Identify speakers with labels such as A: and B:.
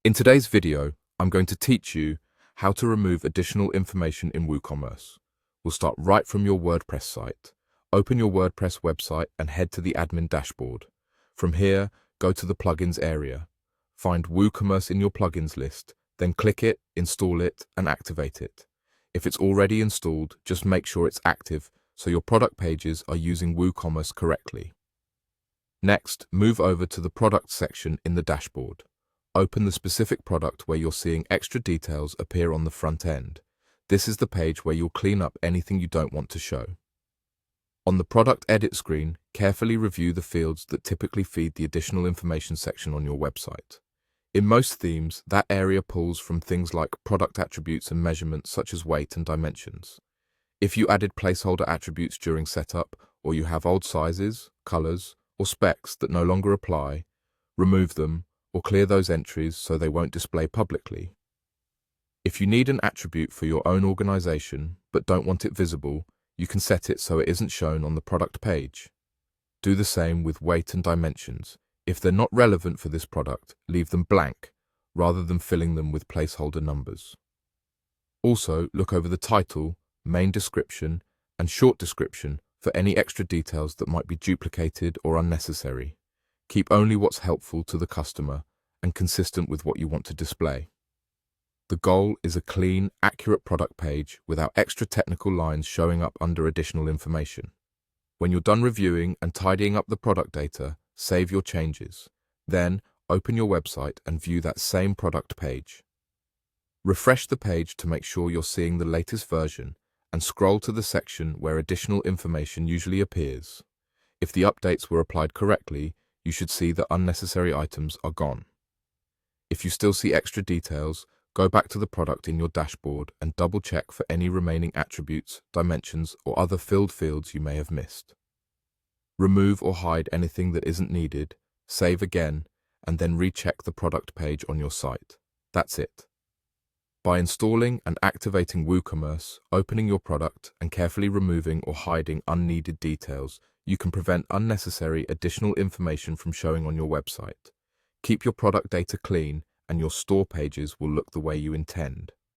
A: In today's video, I'm going to teach you how to remove additional information in WooCommerce. We'll start right from your WordPress site. Open your WordPress website and head to the admin dashboard. From here, go to the plugins area. Find WooCommerce in your plugins list, then click it, install it, and activate it. If it's already installed, just make sure it's active so your product pages are using WooCommerce correctly. Next, move over to the product section in the dashboard. Open the specific product where you're seeing extra details appear on the front end. This is the page where you'll clean up anything you don't want to show. On the Product Edit screen, carefully review the fields that typically feed the additional information section on your website. In most themes, that area pulls from things like product attributes and measurements such as weight and dimensions. If you added placeholder attributes during setup, or you have old sizes, colors, or specs that no longer apply, remove them or clear those entries so they won't display publicly. If you need an attribute for your own organization but don't want it visible, you can set it so it isn't shown on the product page. Do the same with weight and dimensions. If they're not relevant for this product, leave them blank rather than filling them with placeholder numbers. Also, look over the title, main description, and short description for any extra details that might be duplicated or unnecessary. Keep only what's helpful to the customer and consistent with what you want to display. The goal is a clean, accurate product page without extra technical lines showing up under additional information. When you're done reviewing and tidying up the product data, save your changes. Then, open your website and view that same product page. Refresh the page to make sure you're seeing the latest version and scroll to the section where additional information usually appears. If the updates were applied correctly, you should see that unnecessary items are gone. If you still see extra details, go back to the product in your dashboard and double-check for any remaining attributes, dimensions, or other filled fields you may have missed. Remove or hide anything that isn't needed, save again, and then recheck the product page on your site. That's it. By installing and activating WooCommerce, opening your product, and carefully removing or hiding unneeded details, you can prevent unnecessary additional information from showing on your website. Keep your product data clean, and your store pages will look the way you intend.